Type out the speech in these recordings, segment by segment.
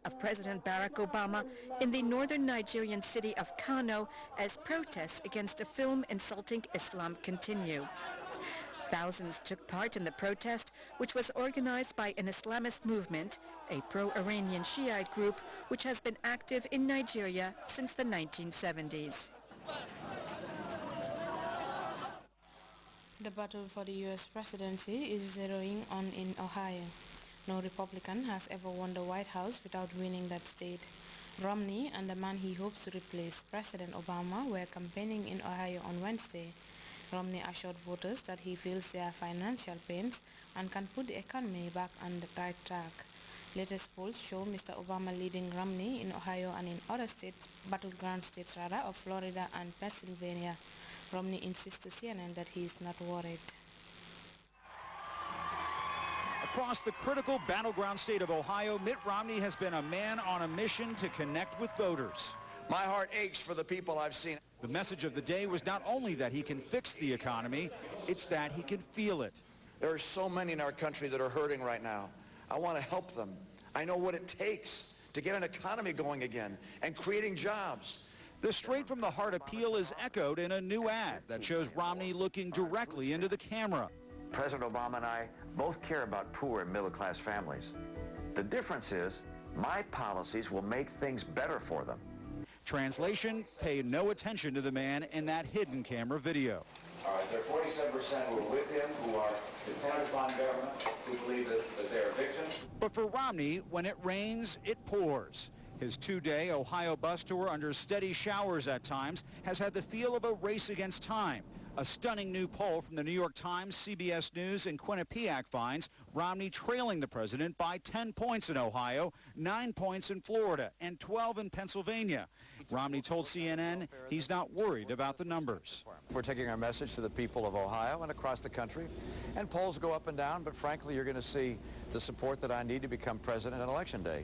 of President Barack Obama in the northern Nigerian city of Kano as protests against a film insulting Islam continue. Thousands took part in the protest, which was organized by an Islamist movement, a pro-Iranian Shiite group which has been active in Nigeria since the 1970s. The battle for the U.S. presidency is zeroing on in Ohio. No Republican has ever won the White House without winning that state. Romney and the man he hopes to replace, President Obama, were campaigning in Ohio on Wednesday. Romney assured voters that he feels their financial pains and can put the economy back on the right track. Latest polls show Mr. Obama leading Romney in Ohio and in other states, battleground states rather, of Florida and Pennsylvania. Romney insists to CNN that he is not worried. Across the critical battleground state of Ohio, Mitt Romney has been a man on a mission to connect with voters. My heart aches for the people I've seen. The message of the day was not only that he can fix the economy, it's that he can feel it. There are so many in our country that are hurting right now. I want to help them. I know what it takes to get an economy going again and creating jobs. The straight-from-the-heart appeal is echoed in a new ad that shows Romney looking directly into the camera. President Obama and I both care about poor and middle-class families. The difference is my policies will make things better for them. Translation, pay no attention to the man in that hidden camera video. All right, there are 47% who are with him, who are dependent upon government, who believe that they are victims. But for Romney, when it rains, it pours. His two-day Ohio bus tour under steady showers at times has had the feel of a race against time. A stunning new poll from the New York Times, CBS News, and Quinnipiac finds Romney trailing the president by 10 points in Ohio, 9 points in Florida, and 12 in Pennsylvania. Romney told CNN he's not worried about the numbers. We're taking our message to the people of Ohio and across the country, and polls go up and down, but frankly, you're going to see the support that I need to become president on Election Day.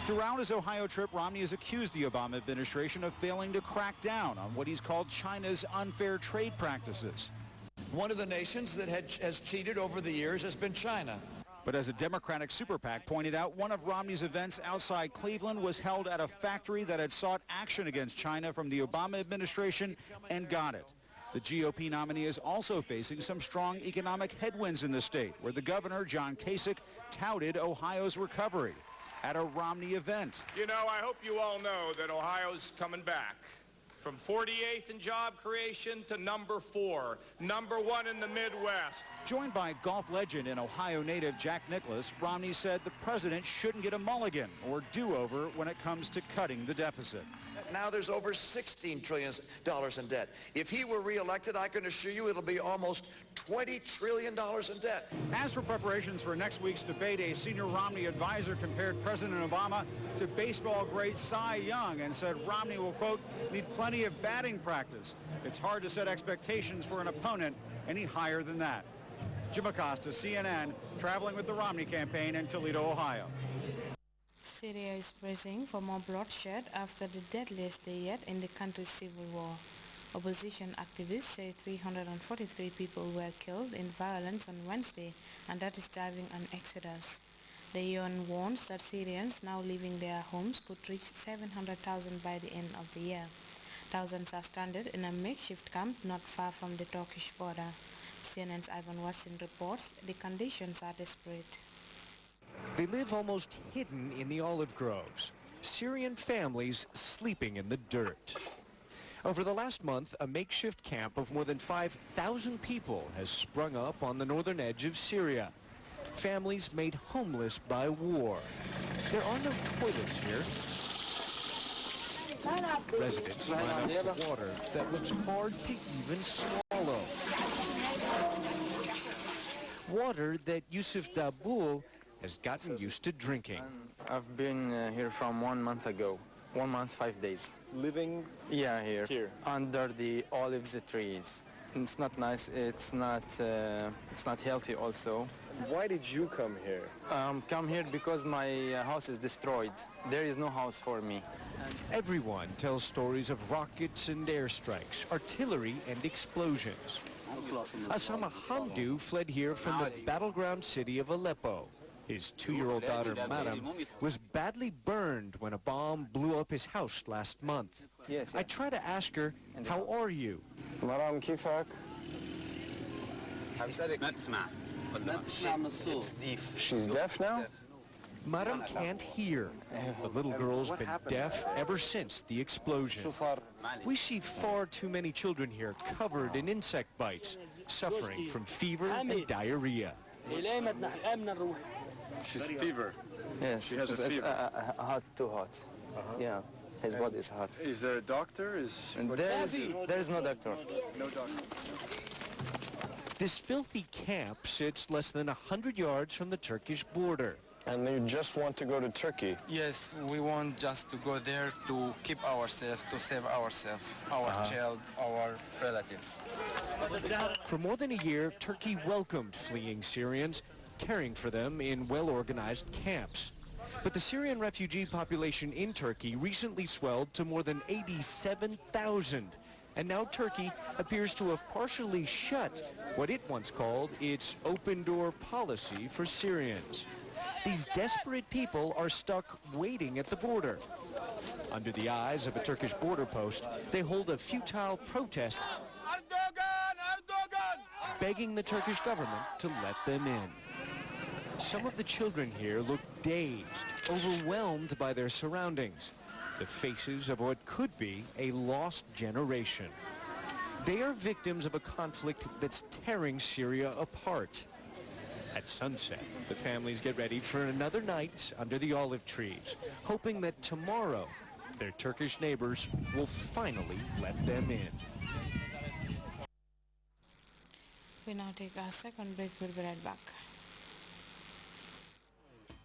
Throughout his Ohio trip, Romney has accused the Obama administration of failing to crack down on what he's called China's unfair trade practices. One of the nations that has cheated over the years has been China. But as a Democratic super PAC pointed out, one of Romney's events outside Cleveland was held at a factory that had sought action against China from the Obama administration and got it. The GOP nominee is also facing some strong economic headwinds in the state, where the governor, John Kasich, touted Ohio's recovery at a Romney event. You know, I hope you all know that Ohio's coming back. From 48th in job creation to number 4, number 1 in the Midwest. Joined by golf legend and Ohio native Jack Nicklaus, Romney said the president shouldn't get a mulligan or do-over when it comes to cutting the deficit. Now there's over $16 trillion in debt. If he were reelected, I can assure you it'll be almost $20 trillion in debt. As for preparations for next week's debate, a senior Romney advisor compared President Obama to baseball great Cy Young and said Romney will, quote, need plenty of batting practice. It's hard to set expectations for an opponent any higher than that. Jim Acosta, CNN, traveling with the Romney campaign in Toledo, Ohio. Syria is bracing for more bloodshed after the deadliest day yet in the country's civil war. Opposition activists say 343 people were killed in violence on Wednesday, and that is driving an exodus. The UN warns that Syrians now leaving their homes could reach 700,000 by the end of the year. Thousands are stranded in a makeshift camp not far from the Turkish border. CNN's Ivan Watson reports the conditions are desperate. They live almost hidden in the olive groves, Syrian families sleeping in the dirt. Over the last month, a makeshift camp of more than 5,000 people has sprung up on the northern edge of Syria. Families made homeless by war. There are no toilets here. Residents run out of water that looks hard to even swallow. Water that Yusuf Dabul has gotten used to drinking. I've been here from 1 month ago. 1 month, 5 days. Living here. Under the olives trees. It's not nice. It's not healthy also. Why did you come here? Come here because my house is destroyed. There is no house for me. Everyone tells stories of rockets and airstrikes, artillery and explosions. Asama Hamdu fled here from the battleground city of Aleppo. His 2-year-old daughter, Madam, was badly burned when a bomb blew up his house last month. Yes. I try to ask her, how are you? Madam, كيفك? She's deaf now? Madam can't hear. The little girl's been deaf ever since the explosion. We see far too many children here covered in insect bites, suffering from fever and diarrhea. She's fever. Yes, she has a fever. Hot, too hot. Yeah, his body is hot. Is there a doctor? There is no doctor. No doctor. This filthy camp sits less than 100 yards from the Turkish border. And you just want to go to Turkey? Yes, we want just to go there to keep ourselves, to save ourselves, our child, our relatives. For more than a year, Turkey welcomed fleeing Syrians, caring for them in well-organized camps. But the Syrian refugee population in Turkey recently swelled to more than 87,000. And now Turkey appears to have partially shut what it once called its open-door policy for Syrians. These desperate people are stuck waiting at the border. Under the eyes of a Turkish border post, they hold a futile protest, begging the Turkish government to let them in. Some of the children here look dazed, overwhelmed by their surroundings, the faces of what could be a lost generation. They are victims of a conflict that's tearing Syria apart. At sunset, the families get ready for another night under the olive trees, hoping that tomorrow their Turkish neighbors will finally let them in. We now take our second break. We'll be right back.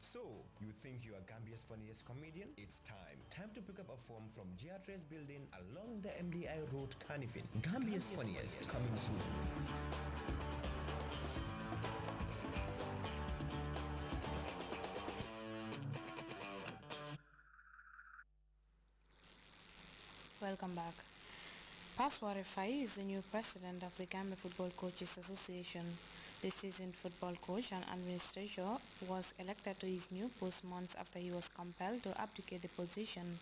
So, you think you are Gambia's funniest comedian? It's time. Time to pick up a form from Grts building along the MDI Road, Carnifin. Gambia's funniest coming soon. Welcome back. Pasware Fai is the new president of the Gambia Football Coaches Association. The seasoned football coach and administrator was elected to his new post months after he was compelled to abdicate the position.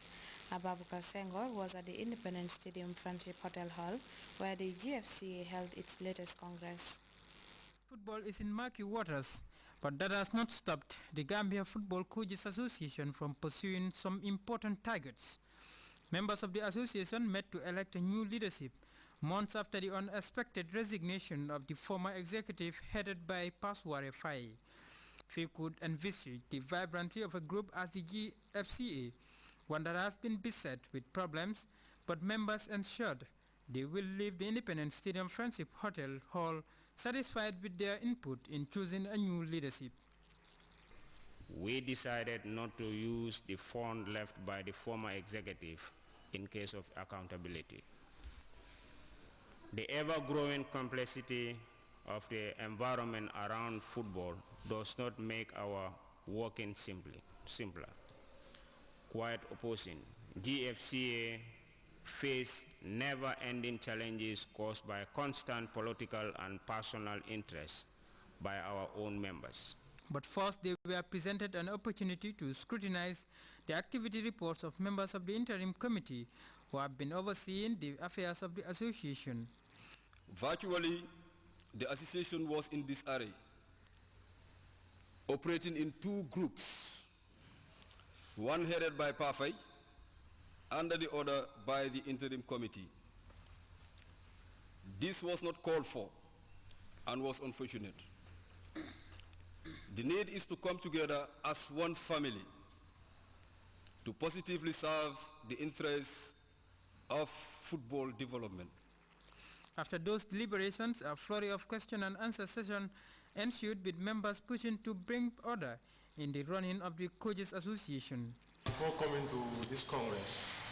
Ababakar Senghor was at the Independence Stadium Friendship Hotel Hall, where the GFCA held its latest congress. Football is in murky waters, but that has not stopped the Gambia Football Coaches Association from pursuing some important targets. Members of the association met to elect a new leadership months after the unexpected resignation of the former executive headed by Pasware Fai. Few could envisage the vibrancy of a group as the GFCA, one that has been beset with problems, but members ensured they will leave the Independence Stadium Friendship Hotel Hall satisfied with their input in choosing a new leadership. We decided not to use the fund left by the former executive in case of accountability. The ever-growing complexity of the environment around football does not make our working simpler. Quite opposing. GFCA face never-ending challenges caused by constant political and personal interests by our own members. But first, they were presented an opportunity to scrutinize the activity reports of members of the interim committee who have been overseeing the affairs of the association. Virtually, the association was in disarray, operating in two groups, one headed by PAFAI, and the other by the interim committee. This was not called for and was unfortunate. The need is to come together as one family to positively serve the interests of football development. After those deliberations, a flurry of question and answer session ensued with members pushing to bring order in the running of the Coaches Association. Before coming to this Congress,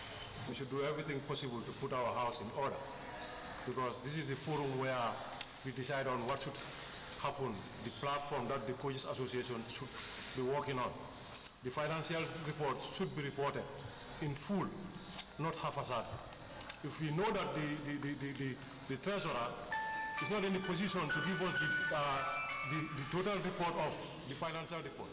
we should do everything possible to put our house in order, because this is the forum where we decide on what should happen, the platform that the Coaches Association should be working on. The financial reports should be reported in full, not haphazard. If we know that the treasurer is not in a position to give us the total report of the financial report.